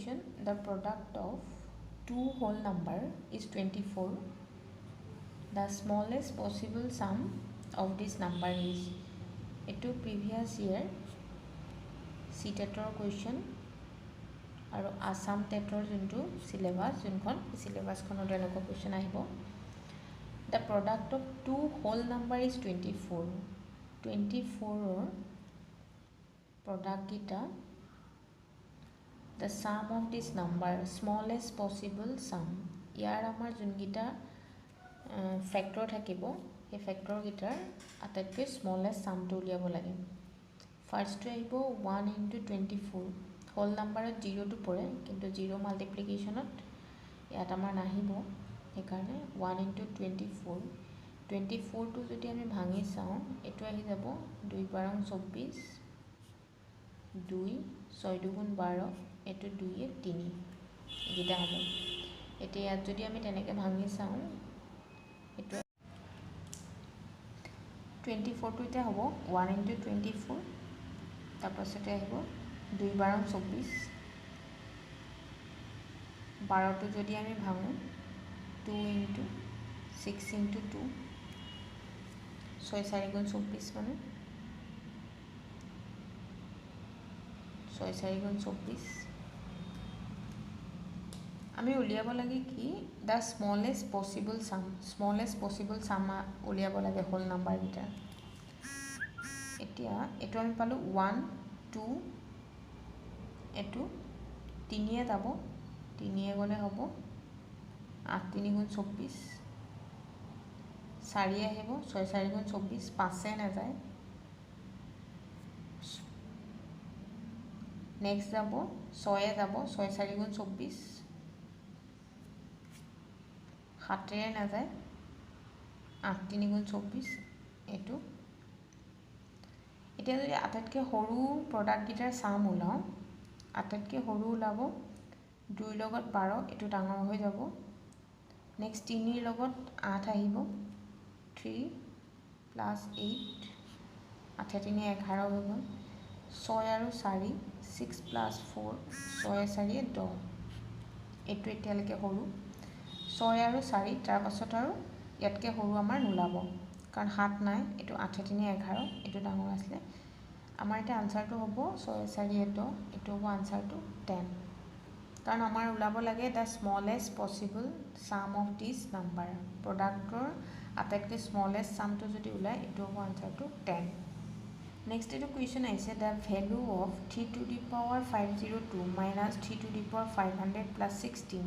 question. The product of two whole number is 24. The smallest possible sum of this number is. Eto previous year CTETৰ question আৰু Assam TETৰ যোনটো syllabus যোনখন syllabusখনত এনেকুৱা question আহিব. The product of two whole number is 24. 24ৰ product gita the sum of this number smallest possible sum ইয়াৰ আমাৰ যোন গিটা factor থাকিব এই ফ্যাক্টৰ গিটাৰ আটাইতকৈ স্মলেষ্ট সামটো উলিয়াব লাগে ফাৰ্স্টটো আহিব 1 into 24 হোল নাম্বাৰত 0 টো পৰে কিন্তু 0 মাল্টিপ্লিকেশনত ইয়াত আমাৰ নাহিব সেইকাৰণে 1 into 24 24 টো যদি আমি ভাঙি চাও এটো আহি যাব 2 বাৰং 24 2 6 দুগুণ 12 এটো 2 এ 3 এগিটা হ'ব এতিয়া ইয়াত যদি আমি তেনেকে ভাঙি চাও এটো 24 টো এটা হ'ব 1 into 24 তাৰপাছতে আহিব 2 বাৰং 24 12 টো যদি আমি ভাঙো 2 into 6 into 2 6 4 গুণ 24 মানে 6 4 গুণ 24 আমি উলিয়াব লাগে কি the smallest possible sum উলিয়াব লাগে হোল নাম্বাৰ গিটা এতিয়া এটো আমি পালো 1 2 এটো 3 এ যাব 3 এ গলে হ'ব 8 3 গুণ 24 4 আহিব 6 4 গুণ 24 5 এ না যায় নেক্সট যাব 6 এ যাব 6 4 গুণ 24 7 এ না যায় 8 3 গুণ 24 এটো এতিয়া যদি আটাইতকৈ সৰু প্ৰডাক্ট গিটাৰ সাম উলাও আটাইতকৈ সৰু উলাব 2 লগত 12 এটো ডাঙৰ হৈ যাব নেক্সট 3 ৰ লগত 8 আহিব 3 plus 8 8 3 11 হৈ গ'ল 6 আৰু 4 6 plus 4 6 4 10 এটো এতিয়ালৈকে সৰু 6 আৰু 4 তাৰ পাছত আৰু ইয়াতকে সৰু আমাৰ নোলাব কাৰণ 7 নাই এটো 8 3 11 এটো ডাঙৰ আছে আমাৰ এটা আনসাৰটো হ'ব 6 4 10 এটো হ'ব আনসাৰটো 10 কাৰণ আমাৰ উলাব লাগে the smallest possible sum of this number প্ৰডাক্টৰ আটাইতকৈ স্মলেষ্ট সামটো যদি উলাই এটো হ'ব আনসাৰটো 10 নেক্সট এটো কোৱেশ্চন আইছে the value of 3 to the power 502 minus 3 to the power 500 plus 16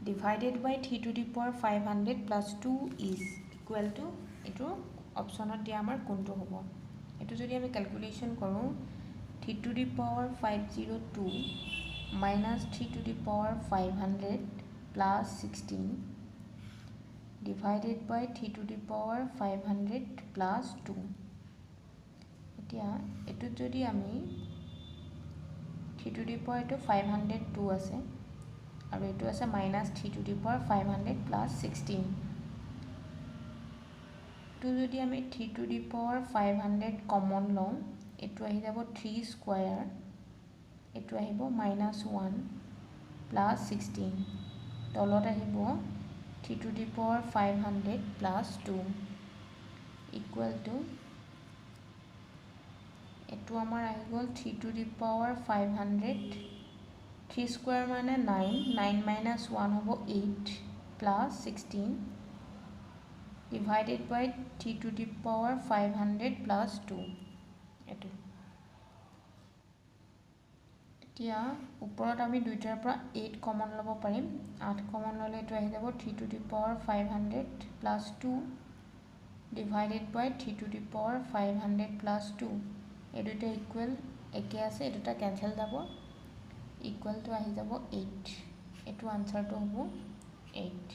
divided by 3 to the power 500 plus 2 is equal to এটো অপচনত দিয়া আমাৰ কোনটো হ'ব এটো যদি আমি ক্যালকুলেশন কৰো 3 to the power 502 minus 3 to the power 500 plus 16 divided by 3 to the power 500 plus 2 এতিয়া এটো যদি আমি 3 to the power to 502 আছে আৰু এটো আছে minus 3 to the power 500 plus 16 তো যদি আমি 3 to the power 500 কমন লওঁ এটো আহি যাব 3 স্কয়াৰ এটো আহিব -1 plus 16 তলত আহিব 3 to the power 500 plus 2 equal to এটো আমাৰ আহি গল 3 to the power 500 3 স্কয়াৰ মানে 9 9 minus 1 হ'ব 8 plus 16 divided by 3 to the power 500 plus 2 এটো এতিয়া ওপৰত আমি দুইটাৰ পৰা 8 কমন লব পাৰিম 8 কমন ললে এটো আহি যাব 3 to the power 500 plus 2 divided by 3 to the power 500 plus 2 এই দুটা ইকুয়াল একে আছে এই দুটা ক্যান্সেল যাব ইকুয়াল টু আহি যাব 8 এটো আনসারটো হ'ব 8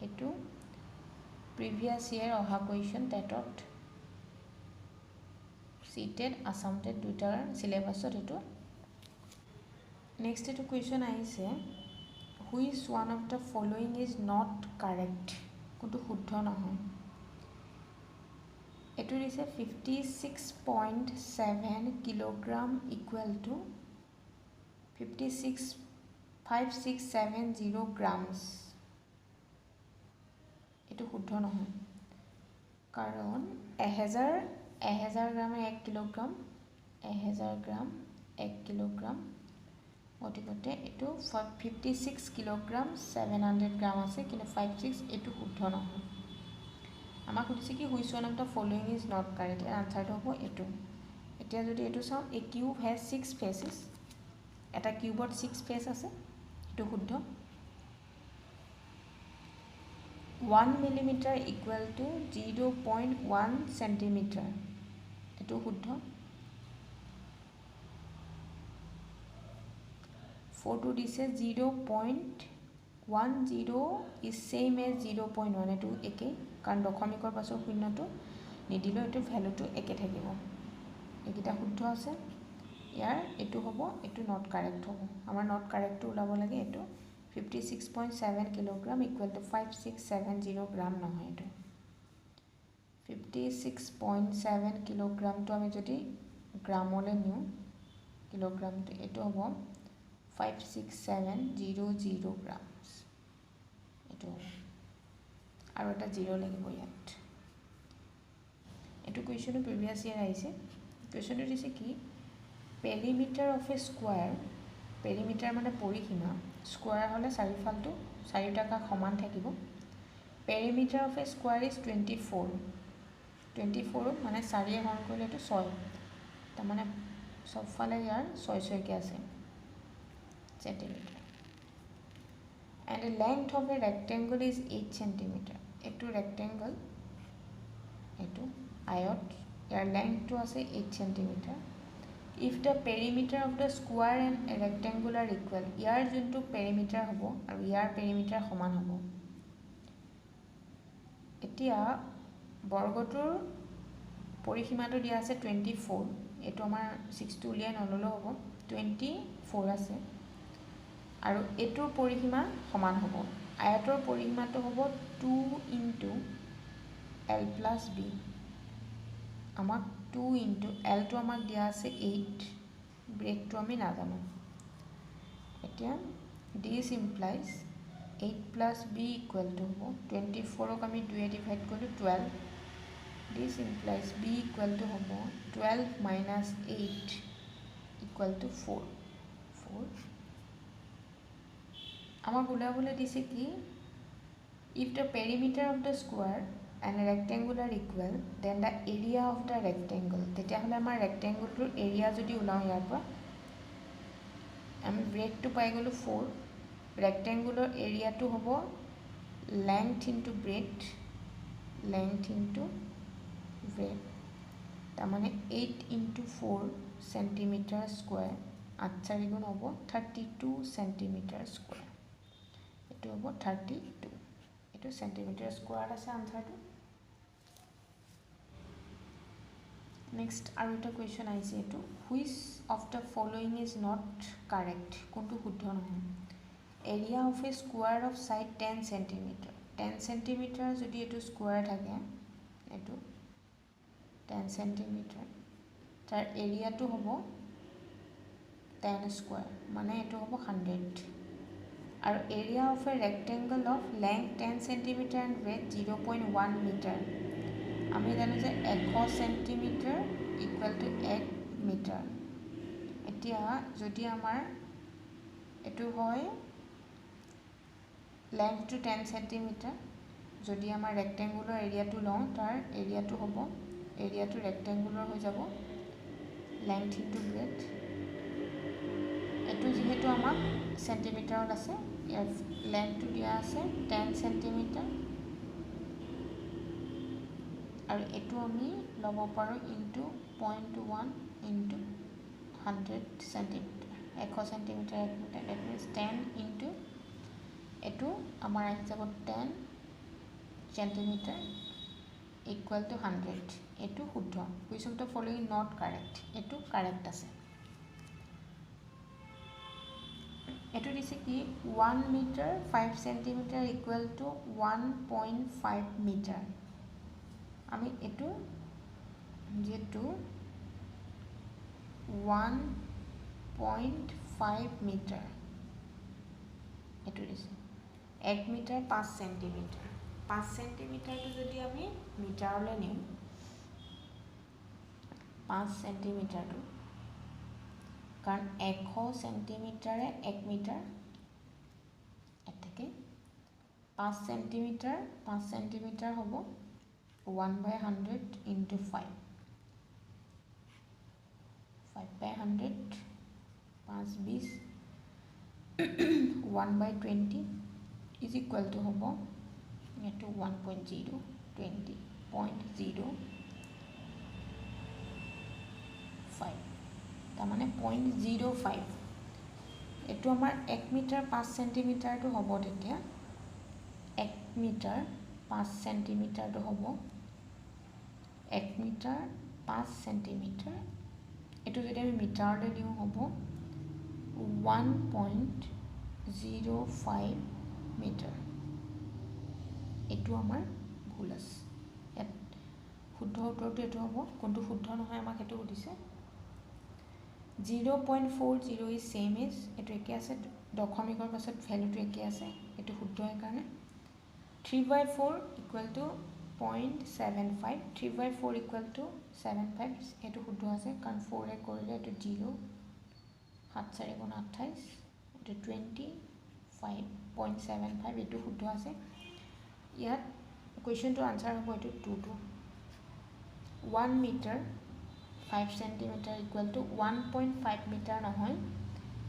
এটো প্রিভিয়াস ইয়ার অহা কোয়েশ্চন টেটত সিটেড আসাম টেট দুটাৰ সিলেবাসত এটো নেক্সট এটো কোয়েশ্চন আহিছে which one of the following is not correct কোনটো শুদ্ধ নহয় এটো দিছে 56.7 কিলোগ্রাম equal to 56 5670 গ্ৰামছ এটো শুদ্ধ নহয় কাৰণ 1000 গ্ৰামে 1 কিলোগ্ৰাম 1000 গ্ৰাম 1 কিলোগ্ৰাম গতিকে এটো 56 কিলোগ্ৰাম 700 গ্ৰাম আছে কিন্তু 56 এটো শুদ্ধ নহয় আমাক কৈছে কি which one of the following is not correct এর আনসারটো হ'ব এটো এতিয়া যদি এটো চাও এ কিউব হ্যাজ 6 ফেসেস এটা কিউবত 6 ফেস আছে এটো শুদ্ধ 1 মিলিমিটার ইকুয়াল টু 0.1 সেন্টিমিটার এটো শুদ্ধ 4 to দিছে 0.10 is same as 0.1 এটো একে কাৰণ দশমিকৰ পাছৰ শূন্যটো নিদিলে এটো ভ্যালুটো একে থাকিব একিটা শুদ্ধ আছে ইয়াৰ এটো হ'ব এটো নট কাৰেক্ট হ'ব আমাৰ নট কাৰেক্টটো ওলাব লাগে এটো 56.7 কিলোগ্ৰাম ইকুয়াল টু 5670 গ্ৰাম নহয় এটো 56.7 কিলোগ্ৰামটো আমি যদি গ্ৰামলৈ নিউ কিলোগ্ৰামটো এটো হ'ব 56700 grams এটো আৰু এটা জিৰো লাগিব ইয়াত এটো কোৱেশ্চনটো প্ৰিভিয়াস ইয়াৰ আহিছে কোৱেশ্চনটো দিছে কি perimeter of A square perimeter মানে পৰিসীমা স্কয়াৰ হলে চাৰিফালটো চাৰিটাকা সমান থাকিব perimeter of A square is 24 মানে 4 এ হৰণ কৰিলে এটো 6 তাৰ মানে সবফালে ইয়াৰ 6 কে আছে centimeter and the length of a rectangle is 8 centimeter etu rectangle etu ayot your length to ase 8 centimeter if the perimeter of the square and a rectangle are equal yar juntu perimeter hobo aru yar perimeter saman hobo etia borgotur porihima to dia ase 24 etu amar 6 to uliai nololo hobo 24 ase আৰু এটোৰ পৰিসীমা সমান হ'ব আয়তৰ পৰিসীমাটো হ'ব 2 into l plus b আমাক 2 into l টো আমাক দিয়া আছে 8 ব্ৰেডটো আমি নাজানো এতিয়া this implies 8 plus b equal to 24 ক আমি 2 এ ডিভাইড কৰিলে 12 this implies b equal to 12 minus 8 equal to 4 আমার বলা বলে দিছে কি if the perimeter of the square and a rectangle are equal then the area of the rectangle তেতিয়া হলে আমাৰ rectangle টোৰ area যদি উলাও ইয়াৰ পৰা আমি ব্ৰেড টো পাই গলো 4 rectangle ৰ area টো হ'ব length into breadth তাৰ মানে 8 into 4 centimeter square 8 4 গুণ হ'ব 32 centimeter square এটো হ'ব 32 এটো সেন্টিমিটার স্কয়ার আছে আনসারটো নেক্সট আৰু এটা কোৱেশ্চন আইছে এটো which of the following is not correct কোনটো শুদ্ধ নহয় area of A square of side 10 centimetre 10 centimetre যদি এটো স্কয়াৰ থাকে এটো 10 সেন্টিমিটাৰ তাৰ এৰিয়াটো হ'ব 10 স্কয়াৰ মানে এটো হ'ব 100 আৰু area of a rectangle of length 10 cm and breadth 0.1 meter আমি জানো যে 100 cm equal to 1 meter এতিয়া যদি আমাৰ এটো হয় length to 10 cm যদি আমাৰ rectangular area টো লওঁ তাৰ area টো হ'ব area টো rectangular হৈ যাব length into breadth এটো যেহেতু আমাক সেন্টিমিটাৰত আছে ইয়াৰ লেন্থটো দিয়া আছে 10 সেন্টিমিটাৰ আৰু এটো আমি লব পাৰো into 0.1 into 100 centimetre 100 centimetre that means 10 into এটো আমাৰ আহি যাব 10 সেন্টিমিটাৰ equal to 100 এটো শুদ্ধ which of the following not correct এটো correct আছে এটো দিছে কি 1 meter 5 centimeter equal to 1.5 meter আমি এটো যেটো 1.5 meter এইটো দিছে 1 মিটাৰ 5 সেন্টিমিটাৰ 5 সেন্টিমিটাৰটো যদি আমি মিটাৰলৈ নিওঁ 5 সেন্টিমিটাৰটো কাৰণ 100 সেন্টিমিটাৰে 1 মিটাৰ এটাকে 5 সেন্টিমিটাৰ হ'ব 1/100 into 5 5/100 5 20 1/20 is equal to হ'ব এইটো 1.0 20.05 তাৰমানে 0.05 এইটো আমাৰ 1 মিটাৰ 5 সেন্টিমিটাৰটো হ'ব তেতিয়া 1 মিটাৰ 5 সেন্টিমিটাৰটো হ'ব 1 মিটাৰ 5 সেন্টিমিটাৰ এইটো যদি আমি মিটাৰলৈ দিওঁ হ'ব 1.05 মিটাৰ এইটো আমাৰ ভুল আছে ইয়াত শুদ্ধ উত্তৰটো এইটো হ'ব কোনটো শুদ্ধ নহয় আমাক সেইটো সুধিছে 0.40 is same as এইটো একে আছে দশমিকৰ পাছত ভ্যালুটো একে আছে এইটো শুদ্ধ কাৰণে 3/4 equal to 0.75 3/4 equal to 75 এইটো শুদ্ধ আছে কাৰণ 4 এ কৰিলে এইটো 0 7 4 গুণ 28 এইটো 25.75 এইটো শুদ্ধ আছে ইয়াত কুৱেশ্যনটো আনসাৰ হ'ব এইটো 2 1 metre 5 centimetre equal to 1.5 metre নহয়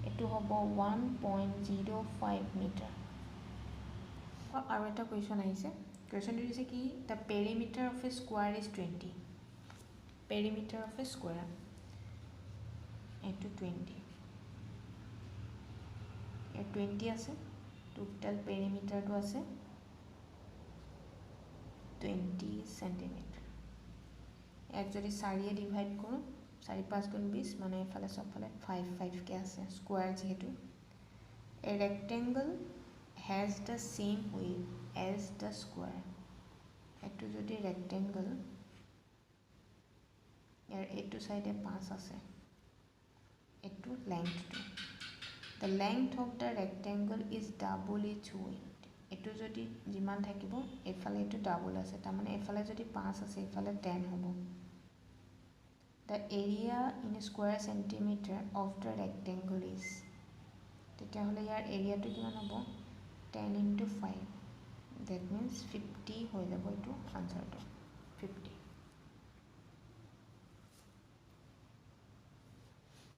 এইটো হ'ব 1.05 মিটাৰ আৰু এটা কুৱেশ্যন আহিছে কুৱেশ্যনটো দিছে কি the perimeter of A square is 20 perimeter of A square এইটো 20 এই 20 আছে টোটাল পেৰিমিটাৰটো আছে 20 সেন্টিমিটাৰ এক যদি 4 এ ডিভাইড কৰোঁ 4 5 গুণ 20 মানে এফালে সবফালে 5 5 কে আছে স্কোৱাৰ যেহেতু এ rectangle has the same width as the square এটো যদি ৰেক্টেংগল ইয়াৰ এটো সাইডে 5 আছে এটো লেংথটো the length of the rectangle is double its width এটো যদি যিমান থাকিব এফালে এটো ডাবল আছে তাৰ মানে এফালে যদি 5 আছে এফালে 10 হ'ব the area in square centimeter of the rectangle is তেতিয়া হলে ইয়াৰ এৰিয়াটো কিমান হ'ব 10 into 5 that means 50 হৈ যাব এটো আনসাৰটো 50